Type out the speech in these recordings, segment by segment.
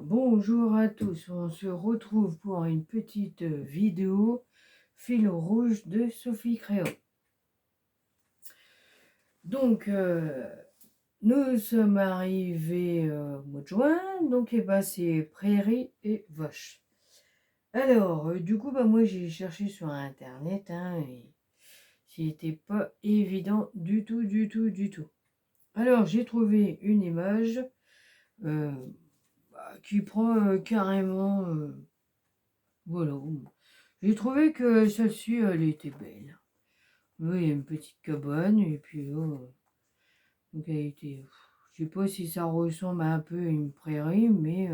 Bonjour à tous, on se retrouve pour une petite vidéo fil rouge de Sophie Créo. Donc, nous sommes arrivés au mois de juin, donc c'est prairies et vaches. Alors, du coup, moi j'ai cherché sur internet, et c'était pas évident du tout, du tout, du tout. Alors, j'ai trouvé une image euh, qui prend carrément... voilà. J'ai trouvé que celle-ci, elle était belle. Oui, il y a une petite cabane, et puis donc elle était... Je sais pas si ça ressemble un peu à une prairie, mais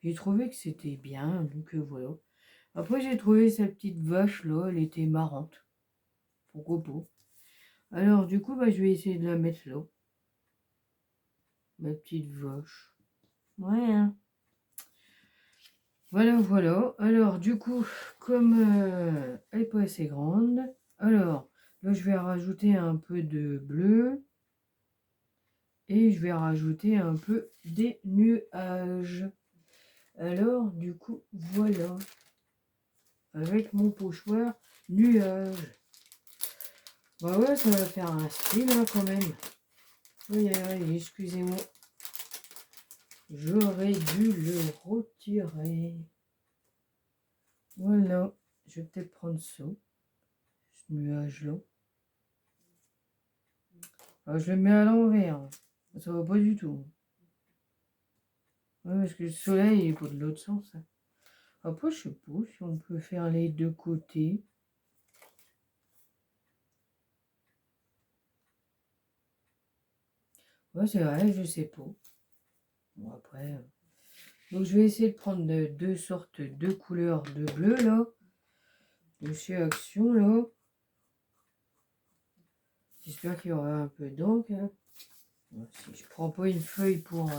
j'ai trouvé que c'était bien, donc voilà. Après, j'ai trouvé cette petite vache là, elle était marrante. Pourquoi pas? Alors, du coup, je vais essayer de la mettre là. Ma petite vache. Ouais, hein. Voilà, voilà. Alors, du coup, comme elle n'est pas assez grande, alors, là, je vais rajouter un peu de bleu. Et je vais rajouter un peu des nuages. Alors, du coup, voilà. Avec mon pochoir nuages. Bah ouais, ça va faire un style, quand même. Oui, oui, excusez-moi. J'aurais dû le retirer. Voilà. Je vais peut-être prendre ça. Ce nuage-là. Alors, je le mets à l'envers. Ça va pas du tout. Ouais, parce que le soleil est pas de l'autre sens. Après, je sais pas si on peut faire les deux côtés. Ouais, c'est vrai, je sais pas. Bon, après. Donc, je vais essayer de prendre deux sortes de couleurs de bleu, là. De chez Action, là. J'espère qu'il y aura un peu d'encre. Si je prends pas une feuille pour.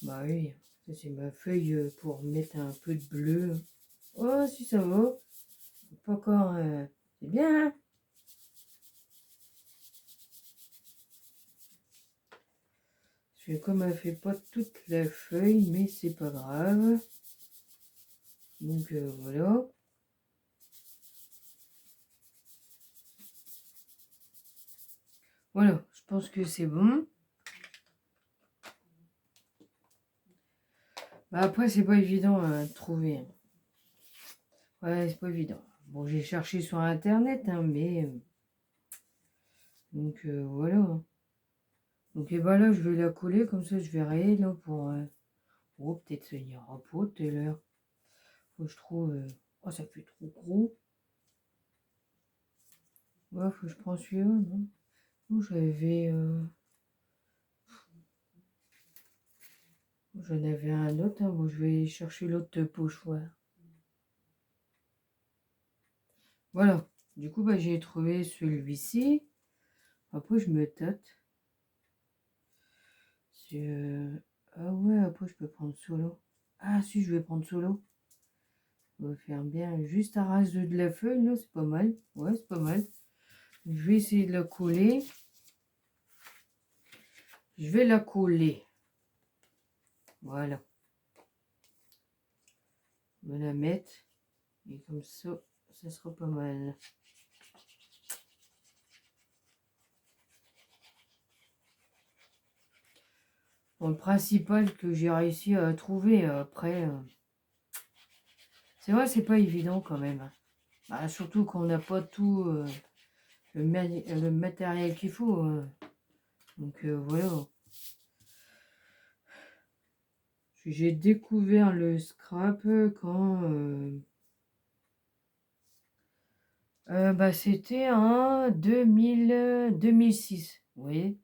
Bah oui, ça c'est ma feuille pour mettre un peu de bleu. Oh, si ça va. Pas encore. C'est bien, hein. Parce que comme elle fait pas toute la feuille, mais c'est pas grave. Donc voilà. Voilà, je pense que c'est bon. Après, c'est pas évident à trouver. Ouais, c'est pas évident. Bon, j'ai cherché sur internet, mais donc voilà. Donc et là, je vais la coller comme ça, je verrai là pour. Oh, peut-être ça ira pas tout à l'heure. Faut que je trouve. Oh, ça fait trop gros. Ouais, faut que je prends celui-là, non? Oh, j'avais. J'en avais un autre. Bon, je vais chercher l'autre pochoir. Voilà. Du coup, j'ai trouvé celui-ci. Après, je me tâte. Ah ouais, après, je peux prendre solo. Ah si, je vais prendre solo. On va faire bien juste à ras de la feuille, là, c'est pas mal. Ouais, c'est pas mal. Je vais essayer de la coller. Je vais la coller. Voilà. On va la mettre. Et comme ça, ça sera pas mal. Bon, le principal que j'ai réussi à trouver après, c'est vrai, c'est pas évident quand même. Surtout qu'on n'a pas tout le matériel qu'il faut. Donc voilà. J'ai découvert le scrap quand c'était en 2006. Vous voyez,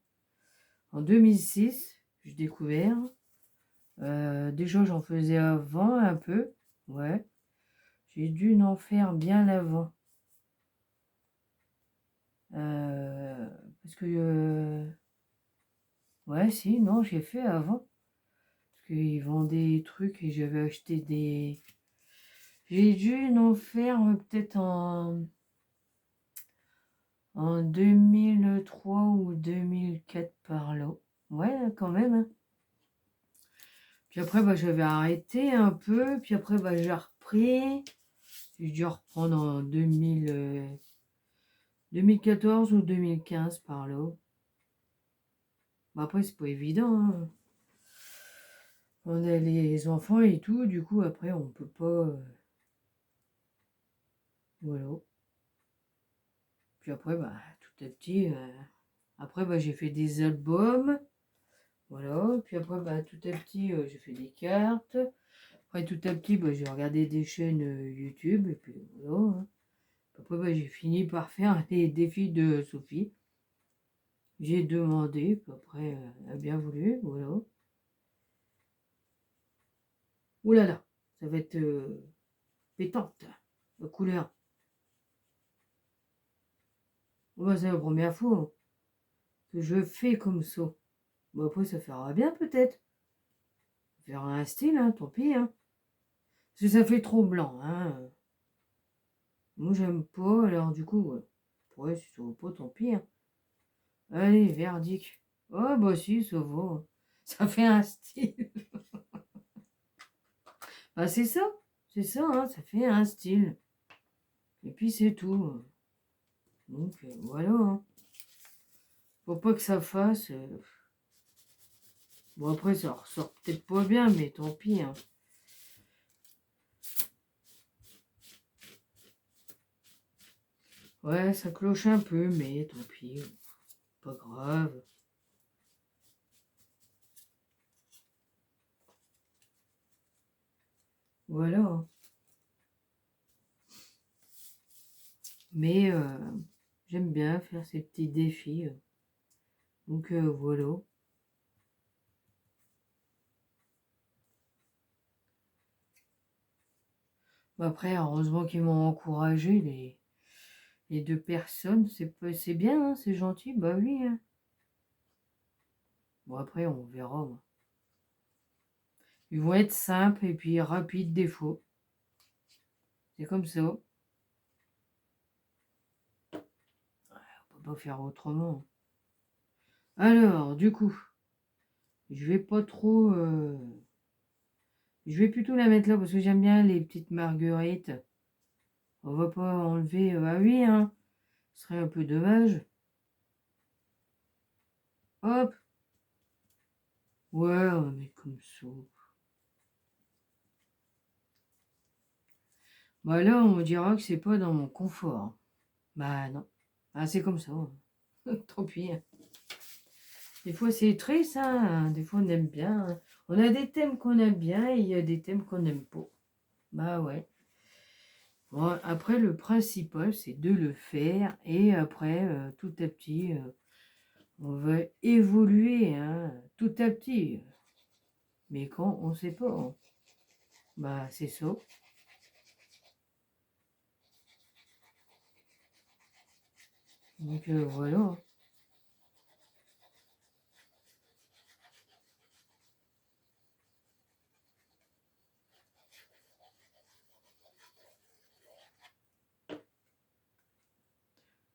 en 2006, j'ai découvert. Déjà, j'en faisais avant un peu. Ouais. J'ai dû en faire bien avant. Parce que... ouais, si, non, j'ai fait avant. Parce qu'ils vendaient des trucs et j'avais acheté des... J'ai dû en faire peut-être en 2003 ou 2004 par là. Ouais, quand même, hein. Puis après, bah, j'avais arrêté un peu. Puis après, bah, j'ai repris. J'ai dû reprendre en 2014 ou 2015 par là. Bah, après, c'est pas évident, hein. On a les enfants et tout. Du coup, après, on peut pas... voilà. Puis après, bah, tout à petit... après, bah, j'ai fait des albums. Voilà. Puis après, bah, tout à petit, j'ai fait des cartes. Après, tout à petit, bah, j'ai regardé des chaînes YouTube. Et puis voilà, hein. Après, bah, j'ai fini par faire les défis de Sophie. J'ai demandé, puis après, elle a bien voulu, voilà. Ouh là là, ça va être pétante, la couleur. Oh, bah, c'est la première fois que je fais comme ça. Bon, après, ça fera bien peut-être. Ça fera un style, hein, tant pis, hein. Parce que ça fait trop blanc, hein. Moi, j'aime pas, alors du coup, ouais, si ça va pas, tant pis, hein. Allez, verdict. Oh, bah si, ça va. Ça fait un style. Bah, c'est ça, hein, ça fait un style. Et puis, c'est tout. Donc, voilà, hein. Faut pas que ça fasse. Bon, après, ça ressort peut-être pas bien, mais tant pis, hein. Ouais, ça cloche un peu, mais tant pis. Pas grave. Voilà, hein. Mais j'aime bien faire ces petits défis. Donc, voilà. Bon, après, heureusement qu'ils m'ont encouragé, les deux personnes. C'est bien, hein, c'est gentil. Bah oui, hein. Bon, après, on verra, hein. Ils vont être simples et puis rapides des fois. C'est comme ça. On peut pas faire autrement. Alors, du coup, je vais pas trop... je vais plutôt la mettre là parce que j'aime bien les petites marguerites. On va pas enlever... ah oui, hein. Ce serait un peu dommage. Hop. Ouais, on met comme ça. Bah là, on dira que c'est pas dans mon confort. Bah non. Ah, c'est comme ça, hein. Tant pis, hein. Des fois, c'est triste, hein. Des fois, on aime bien, hein. On a des thèmes qu'on aime bien et il y a des thèmes qu'on n'aime pas. Bah ouais. Bon, après, le principal, c'est de le faire. Et après, tout à petit, on va évoluer, hein, tout à petit. Mais quand, on ne sait pas, hein. Bah, c'est ça. Donc, voilà.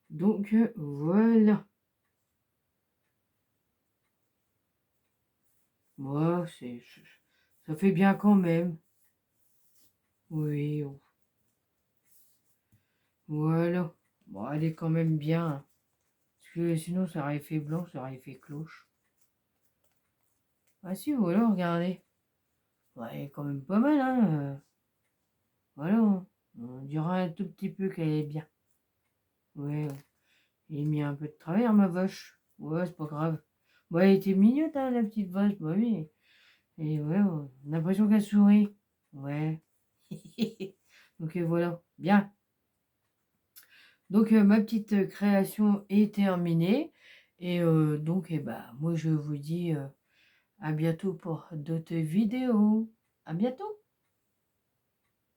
Donc, voilà. Moi, ça fait bien quand même. Oui, voilà. Bon, elle est quand même bien, hein. Parce que sinon, ça aurait fait blanc, ça aurait fait cloche. Ah si, voilà, regardez. Ouais, elle est quand même pas mal, hein. Voilà, hein. On dirait un tout petit peu qu'elle est bien. Ouais, ouais. Il a mis un peu de travers, ma vache. Ouais, c'est pas grave. Bon, elle était mignonne, hein, la petite vache. Bah oui. Et ouais, on a l'impression qu'elle sourit. Ouais. Donc voilà, bien. Donc ma petite création est terminée. Et donc, bah, moi, je vous dis à bientôt pour d'autres vidéos. À bientôt.